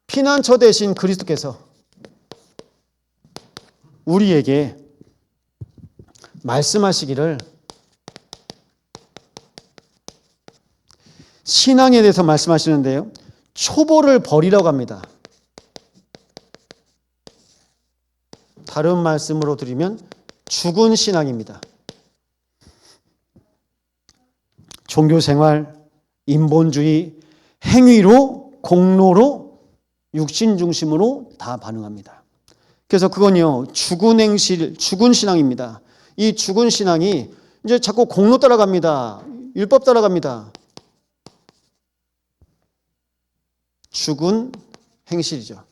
피난처 대신 그리스도께서 우리에게 말씀하시기를 신앙에 대해서 말씀하시는데요. 초보를 버리라고 합니다. 다른 말씀으로 드리면 죽은 신앙입니다. 종교생활, 인본주의, 행위로, 공로로, 육신 중심으로 다 반응합니다. 그래서 그건요, 죽은 행실, 죽은 신앙입니다. 이 죽은 신앙이 이제 자꾸 공로 따라갑니다. 율법 따라갑니다. 죽은 행실이죠.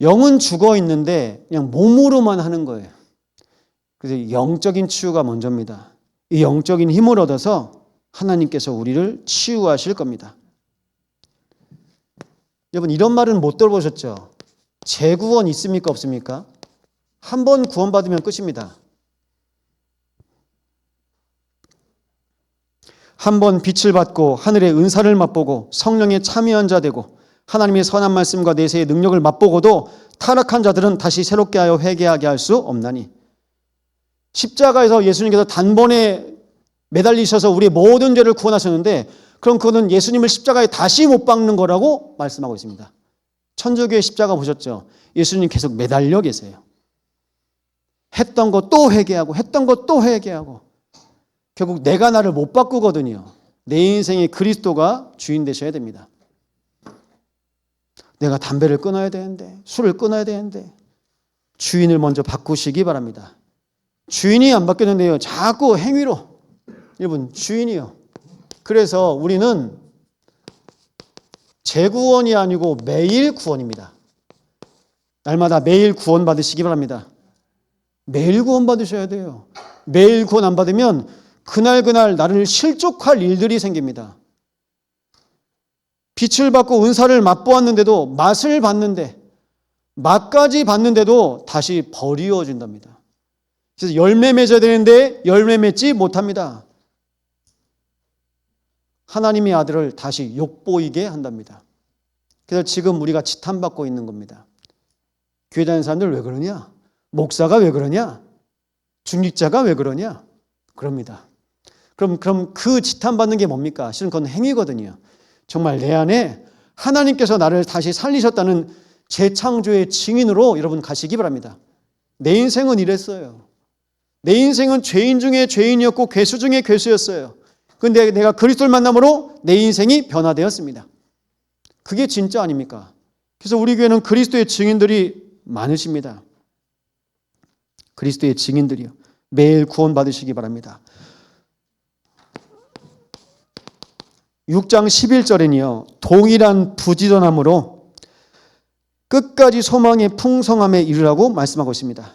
영은 죽어 있는데 그냥 몸으로만 하는 거예요. 그래서 영적인 치유가 먼저입니다. 이 영적인 힘을 얻어서 하나님께서 우리를 치유하실 겁니다. 여러분, 이런 말은 못 들어보셨죠? 재구원 있습니까? 없습니까? 한 번 구원받으면 끝입니다. 한 번 빛을 받고 하늘의 은사를 맛보고 성령에 참여한 자 되고 하나님의 선한 말씀과 내세의 능력을 맛보고도 타락한 자들은 다시 새롭게 하여 회개하게 할 수 없나니, 십자가에서 예수님께서 단번에 매달리셔서 우리의 모든 죄를 구원하셨는데 그럼 그거는 예수님을 십자가에 다시 못 박는 거라고 말씀하고 있습니다. 천주교의 십자가 보셨죠? 예수님 계속 매달려 계세요. 했던 거 또 회개하고 했던 거 또 회개하고 결국 내가 나를 못 바꾸거든요. 내 인생의 그리스도가 주인 되셔야 됩니다. 내가 담배를 끊어야 되는데, 술을 끊어야 되는데 주인을 먼저 바꾸시기 바랍니다. 주인이 안 바뀌는데요, 자꾸 행위로. 여러분, 주인이요. 그래서 우리는 재구원이 아니고 매일 구원입니다. 날마다 매일 구원 받으시기 바랍니다. 매일 구원 받으셔야 돼요. 매일 구원 안 받으면 그날 나를 실족할 일들이 생깁니다. 빛을 받고 은사를 맛보았는데도, 맛을 봤는데, 맛까지 봤는데도 다시 버리워진답니다. 그래서 열매 맺어야 되는데 열매 맺지 못합니다. 하나님의 아들을 다시 욕보이게 한답니다. 그래서 지금 우리가 지탄받고 있는 겁니다. 교회 다니는 사람들 왜 그러냐? 목사가 왜 그러냐? 중직자가 왜 그러냐? 그럽니다. 그럼 그 지탄받는 게 뭡니까? 실은 그건 행위거든요. 정말 내 안에 하나님께서 나를 다시 살리셨다는 재창조의 증인으로 여러분 가시기 바랍니다. 내 인생은 이랬어요. 내 인생은 죄인 중에 죄인이었고 괴수 중에 괴수였어요. 그런데 내가 그리스도를 만남으로 내 인생이 변화되었습니다. 그게 진짜 아닙니까? 그래서 우리 교회는 그리스도의 증인들이 많으십니다. 그리스도의 증인들이요. 매일 구원 받으시기 바랍니다. 6장 11절에는요. 동일한 부지런함으로 끝까지 소망의 풍성함에 이르라고 말씀하고 있습니다.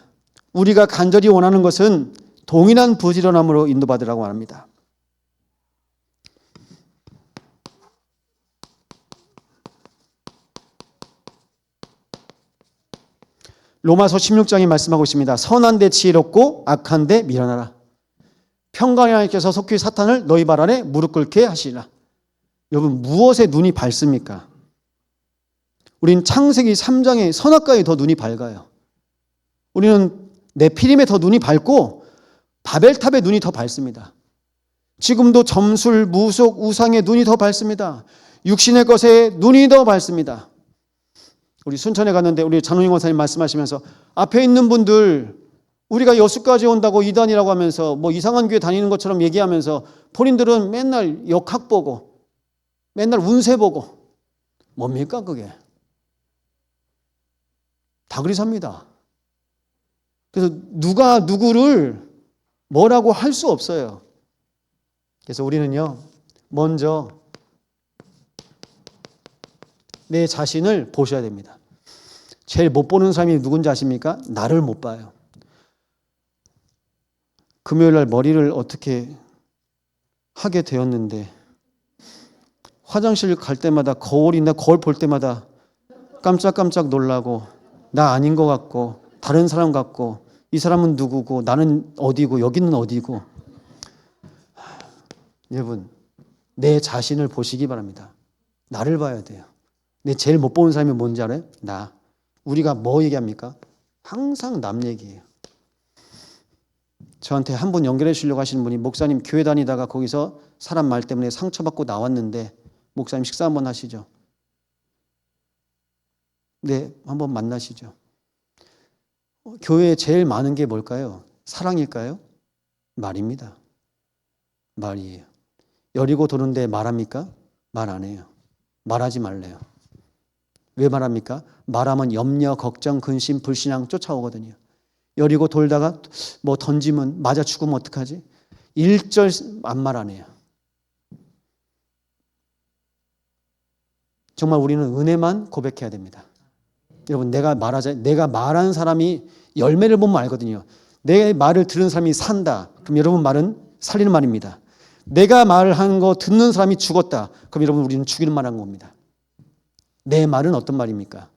우리가 간절히 원하는 것은 동일한 부지런함으로 인도받으라고 말합니다. 로마서 16장이 말씀하고 있습니다. 선한 데 지혜롭고 악한 데 미련하라. 평강의 하나님께서 속히 사탄을 너희 발 아래 무릎 꿇게 하시리라. 여러분 무엇에 눈이 밝습니까? 우리는 창세기 3장의 선악과에 더 눈이 밝아요. 우리는 네피림에 더 눈이 밝고 바벨탑에 눈이 더 밝습니다. 지금도 점술, 무속, 우상에 눈이 더 밝습니다. 육신의 것에 눈이 더 밝습니다. 우리 순천에 갔는데 우리 장로님 원사님 말씀하시면서 앞에 있는 분들 우리가 여수까지 온다고 이단이라고 하면서 뭐 이상한 교회 다니는 것처럼 얘기하면서 본인들은 맨날 역학 보고 맨날 운세 보고 뭡니까 그게? 다 그리 삽니다. 그래서 누가 누구를 뭐라고 할 수 없어요. 그래서 우리는요 먼저 내 자신을 보셔야 됩니다. 제일 못 보는 사람이 누군지 아십니까? 나를 못 봐요. 금요일 날 머리를 어떻게 하게 되었는데 화장실 갈 때마다 거울 볼 때마다 깜짝깜짝 놀라고 나 아닌 것 같고 다른 사람 같고 이 사람은 누구고 나는 어디고 여기는 어디고. 여러분 내 자신을 보시기 바랍니다. 나를 봐야 돼요. 내 제일 못 보는 사람이 뭔지 알아요? 나. 우리가 뭐 얘기합니까? 항상 남 얘기예요. 저한테 한 분 연결해 주시려고 하시는 분이 목사님 교회 다니다가 거기서 사람 말 때문에 상처받고 나왔는데 목사님 식사 한번 하시죠. 네, 한번 만나시죠. 교회에 제일 많은 게 뭘까요? 사랑일까요? 말입니다. 말이에요. 여리고 도는데 말합니까? 말 안 해요. 말하지 말래요. 왜 말합니까? 말하면 염려, 걱정, 근심, 불신앙 쫓아오거든요. 여리고 돌다가 뭐 던지면 맞아 죽으면 어떡하지? 1절 아무 말 안 해요. 정말 우리는 은혜만 고백해야 됩니다. 여러분 내가 말하는 사람이 열매를 보면 알거든요. 내 말을 들은 사람이 산다. 그럼 여러분 말은 살리는 말입니다. 내가 말하는 거 듣는 사람이 죽었다. 그럼 여러분 우리는 죽이는 말 한 겁니다. 내 말은 어떤 말입니까?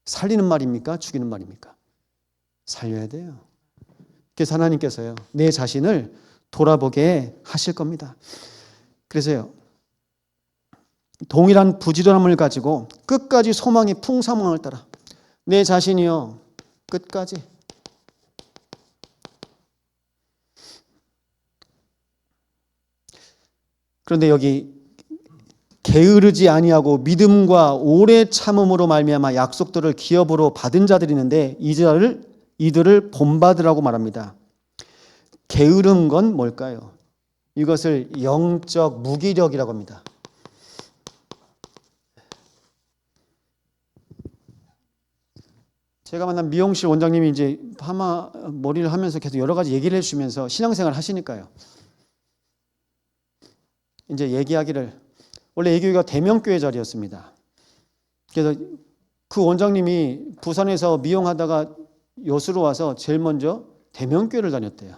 살리는 말입니까? 죽이는 말입니까? 살려야 돼요. 그래서 하나님께서요 내 자신을 돌아보게 하실 겁니다. 그래서요 동일한 부지런함을 가지고 끝까지 소망의 풍성함을 따라 내 자신이요 끝까지 그런데 여기 게으르지 아니하고 믿음과 오래 참음으로 말미암아 약속들을 기업으로 받은 자들이 있는데 이들을 본받으라고 말합니다. 게으른 건 뭘까요? 이것을 영적 무기력이라고 합니다. 제가 만난 미용실 원장님이 이제 파마 머리를 하면서 계속 여러 가지 얘기를 해주시면서 신앙생활 하시니까요. 이제 얘기하기를 원래 이 교회가 대명교회 자리였습니다. 그래서 그 원장님이 부산에서 미용하다가 여수로 와서 제일 먼저 대명교회를 다녔대요.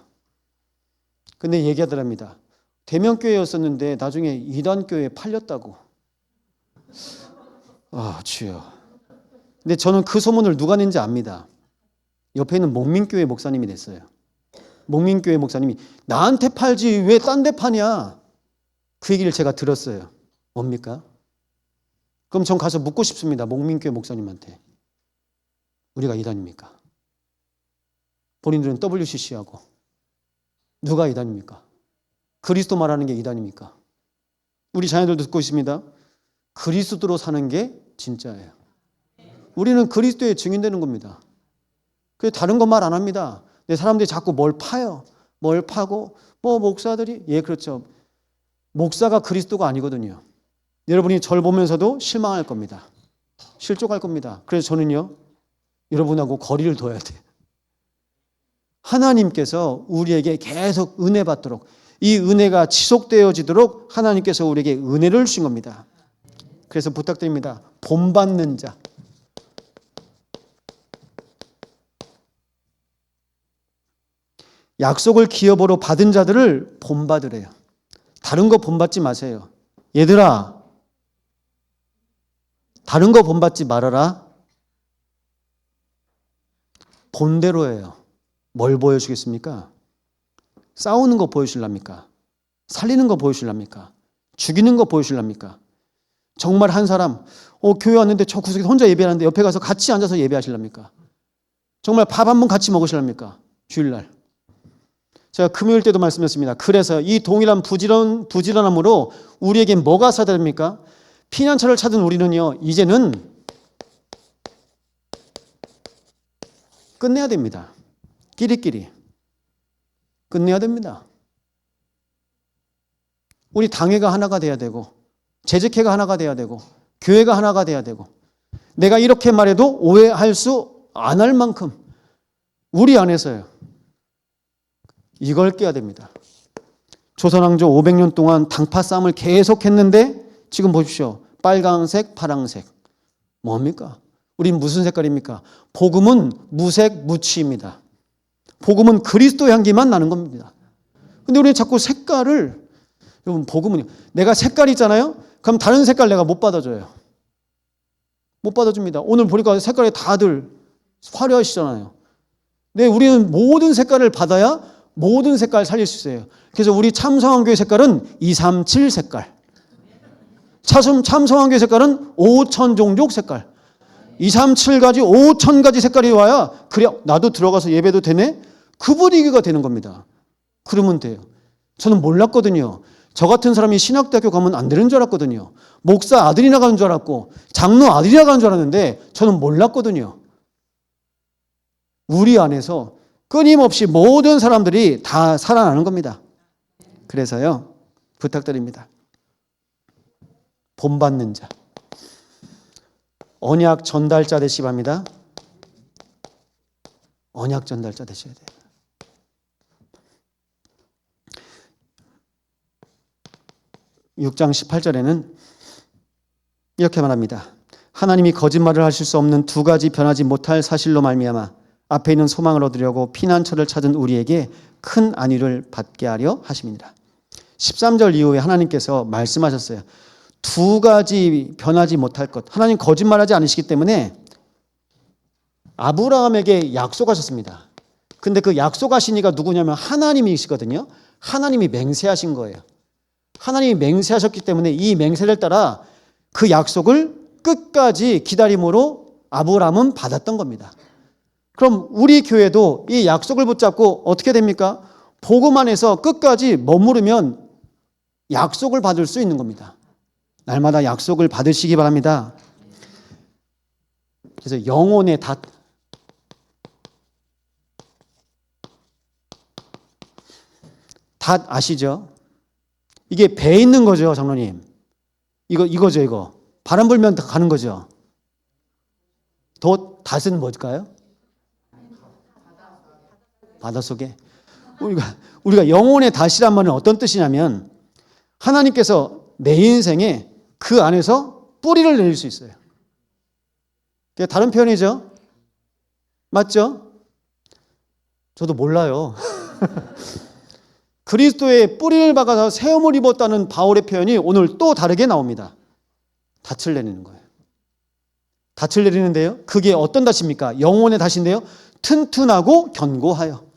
근데 얘기하더랍니다. 대면교회였었는데 나중에 이단교회에 팔렸다고. 아, 주여. 근데 저는 그 소문을 누가 낸지 압니다. 옆에 있는 목민교회 목사님이 냈어요. 목민교회 목사님이 나한테 팔지 왜 딴 데 파냐? 그 얘기를 제가 들었어요. 뭡니까? 그럼 전 가서 묻고 싶습니다. 목민교회 목사님한테. 우리가 이단입니까? 본인들은 WCC하고. 누가 이단입니까? 그리스도 말하는 게 이단입니까? 우리 자녀들도 듣고 있습니다. 그리스도로 사는 게 진짜예요. 우리는 그리스도의 증인되는 겁니다. 그래서 다른 건 말 안 합니다. 근데 사람들이 자꾸 뭘 파요. 뭘 파고 목사들이 그렇죠. 목사가 그리스도가 아니거든요. 여러분이 절 보면서도 실망할 겁니다. 실족할 겁니다. 그래서 저는요. 여러분하고 거리를 둬야 돼. 하나님께서 우리에게 계속 은혜 받도록 이 은혜가 지속되어지도록 하나님께서 우리에게 은혜를 주신 겁니다. 그래서 부탁드립니다. 본받는 자. 약속을 기업으로 받은 자들을 본받으래요. 다른 거 본받지 마세요. 얘들아, 다른 거 본받지 말아라. 본대로예요. 뭘 보여주겠습니까? 싸우는 거 보여주랍니까? 살리는 거 보여주랍니까? 죽이는 거 보여주랍니까? 정말 한 사람 교회 왔는데 저 구석에 혼자 예배하는데 옆에 가서 같이 앉아서 예배하실랍니까? 정말 밥 한 번 같이 먹으실랍니까? 주일날. 제가 금요일 때도 말씀했습니다. 그래서 이 동일한 부지런함으로 우리에게 뭐가 사다됩니까? 피난처를 찾은 우리는요. 이제는 끝내야 됩니다. 끼리끼리. 끝내야 됩니다. 우리 당회가 하나가 돼야 되고 재직회가 하나가 돼야 되고 교회가 하나가 돼야 되고 내가 이렇게 말해도 오해할 수 안 할 만큼 우리 안에서요. 이걸 깨야 됩니다. 조선왕조 500년 동안 당파 싸움을 계속했는데 지금 보십시오. 빨강색, 파랑색. 뭡니까? 우린 무슨 색깔입니까? 복음은 무색, 무취입니다. 복음은 그리스도 향기만 나는 겁니다. 근데 우리는 자꾸 색깔을 여러분 복음은 내가 색깔이 있잖아요. 그럼 다른 색깔 내가 못 받아줘요. 못 받아줍니다. 오늘 보니까 색깔이 다들 화려하시잖아요. 네, 우리는 모든 색깔을 받아야 모든 색깔 살릴 수 있어요. 그래서 우리 참성한교회 색깔은 237 색깔. 참성한교회 색깔은 5천 종족 색깔. 237가지 5천 가지 색깔이 와야 그래 나도 들어가서 예배도 되네. 그 분위기가 되는 겁니다. 그러면 돼요. 저는 몰랐거든요. 저 같은 사람이 신학대학교 가면 안 되는 줄 알았거든요. 목사 아들이 나가는 줄 알았고 장로 아들이 나가는 줄 알았는데 저는 몰랐거든요. 우리 안에서 끊임없이 모든 사람들이 다 살아나는 겁니다. 그래서요. 부탁드립니다. 본받는 자. 언약 전달자 되시기 바랍니다. 언약 전달자 되셔야 돼요. (6장 18절에는) 이렇게 말합니다. 하나님이 거짓말을 하실 수 없는 두 가지 변하지 못할 사실로 말미암아 앞에 있는 소망을 얻으려고 피난처를 찾은 우리에게 큰 안위를 받게 하려 하심이니라. 13절 이후에 하나님께서 말씀하셨어요. 두 가지 변하지 못할 것. 하나님 거짓말하지 않으시기 때문에 아브라함에게 약속하셨습니다. 근데 그 약속하신 이가 누구냐면 하나님이시거든요. 하나님이 맹세하신 거예요. 하나님이 맹세하셨기 때문에 이 맹세를 따라 그 약속을 끝까지 기다림으로 아브라함은 받았던 겁니다. 그럼 우리 교회도 이 약속을 붙잡고 어떻게 됩니까? 복음 안에서 끝까지 머무르면 약속을 받을 수 있는 겁니다. 날마다 약속을 받으시기 바랍니다. 그래서 영혼의 닷. 닷 아시죠? 이게 배에 있는 거죠, 장로님. 이거죠, 이거. 바람 불면 가는 거죠. 닷은 뭘까요? 바닷속에. 우리가 영혼의 닷이란 말은 어떤 뜻이냐면 하나님께서 내 인생에 그 안에서 뿌리를 내릴 수 있어요. 그게 다른 표현이죠. 맞죠? 저도 몰라요. 그리스도의 뿌리를 박아서 세움을 입었다는 바울의 표현이 오늘 또 다르게 나옵니다. 닻을 내리는 거예요. 닻을 내리는데요. 그게 어떤 닻입니까? 영혼의 닻인데요. 튼튼하고 견고하여.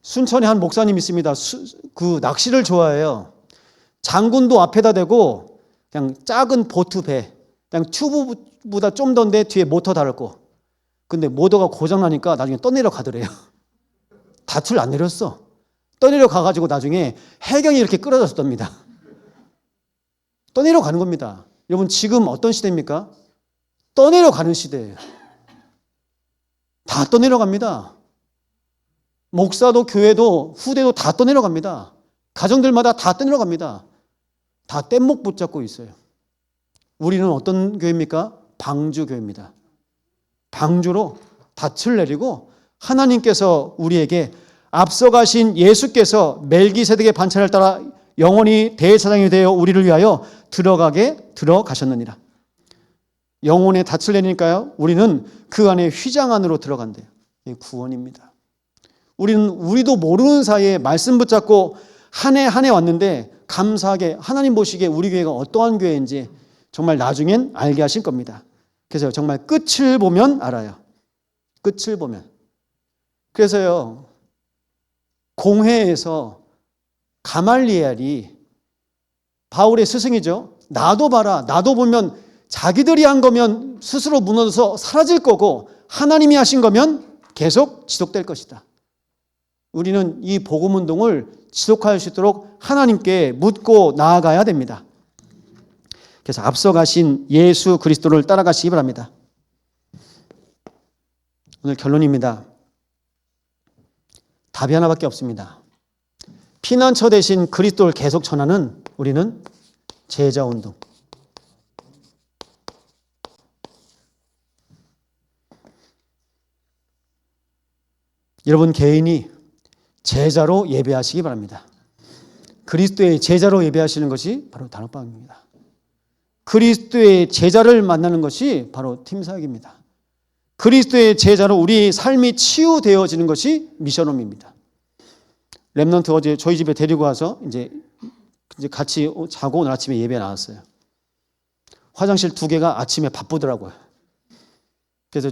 순천에 한 목사님 있습니다. 그 낚시를 좋아해요. 장군도 앞에다 대고 그냥 작은 보트 배, 그냥 튜브보다 좀 더인데 뒤에 모터 달았고, 근데 모터가 고장나니까 나중에 떠내려 가더래요. 닻을 안 내렸어. 떠내려 가가지고 나중에 해경이 이렇게 끌어졌답니다. 떠내려 가는 겁니다. 여러분, 지금 어떤 시대입니까? 떠내려 가는 시대예요. 다 떠내려 갑니다. 목사도 교회도 후대도 다 떠내려 갑니다. 가정들마다 다 떠내려 갑니다. 다 뗏목 붙잡고 있어요. 우리는 어떤 교회입니까? 방주교회입니다. 방주로 닻을 내리고 하나님께서 우리에게 앞서가신 예수께서 멜기세덱의 반차를 따라 영원히 대제사장이 되어 우리를 위하여 들어가셨느니라. 영혼의 닻을 내리니까요, 우리는 그 안에 휘장 안으로 들어간대요. 이게 구원입니다. 우리도 모르는 사이에 말씀 붙잡고 한 해 한 해 왔는데, 감사하게 하나님 보시기에 우리 교회가 어떠한 교회인지 정말 나중엔 알게 하실 겁니다. 그래서 정말 끝을 보면 알아요. 끝을 보면. 그래서요, 공회에서 가말리엘이 바울의 스승이죠. 나도 봐라. 나도 보면 자기들이 한 거면 스스로 무너져서 사라질 거고, 하나님이 하신 거면 계속 지속될 것이다. 우리는 이 복음운동을 지속할 수 있도록 하나님께 묻고 나아가야 됩니다. 그래서 앞서가신 예수 그리스도를 따라가시기 바랍니다. 오늘 결론입니다. 답이 하나밖에 없습니다. 피난처 대신 그리스도를 계속 전하는 우리는 제자운동. 여러분 개인이 제자로 예배하시기 바랍니다. 그리스도의 제자로 예배하시는 것이 바로 단호박입니다. 그리스도의 제자를 만나는 것이 바로 팀사역입니다. 그리스도의 제자로 우리 삶이 치유되어지는 것이 미션홈입니다. 렘넌트 어제 저희 집에 데리고 와서 이제 같이 자고 오늘 아침에 예배에 나왔어요. 화장실 2개가 아침에 바쁘더라고요. 그래서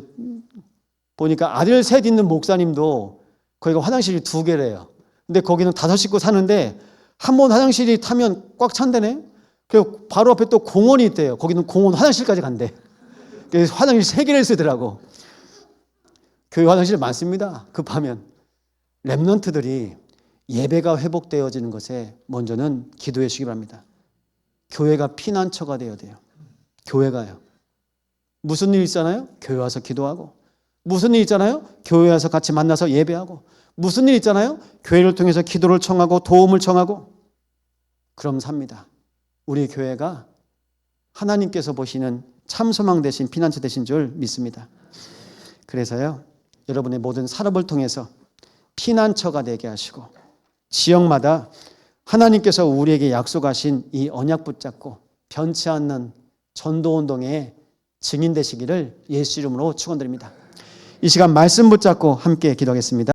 보니까 아들 셋 있는 목사님도 거기가 화장실이 2개래요. 근데 거기는 5식구 사는데 한 번 화장실이 타면 꽉 찬다네. 그리고 바로 앞에 또 공원이 있대요. 거기는 공원 화장실까지 간대. 그래서 화장실 3개를 쓰더라고. 교회 화장실 많습니다. 급하면. 렘넌트들이 예배가 회복되어지는 것에 먼저는 기도해 주시기 바랍니다. 교회가 피난처가 되어야 돼요. 교회가요. 무슨 일 있잖아요? 교회 와서 기도하고. 무슨 일 있잖아요? 교회 와서 같이 만나서 예배하고. 무슨 일 있잖아요? 교회를 통해서 기도를 청하고 도움을 청하고. 그럼 삽니다. 우리 교회가 하나님께서 보시는 참소망 대신 피난처 되신 줄 믿습니다. 그래서요, 여러분의 모든 산업을 통해서 피난처가 되게 하시고, 지역마다 하나님께서 우리에게 약속하신 이 언약 붙잡고 변치 않는 전도운동의 증인 되시기를 예수 이름으로 축원드립니다. 이 시간 말씀 붙잡고 함께 기도하겠습니다.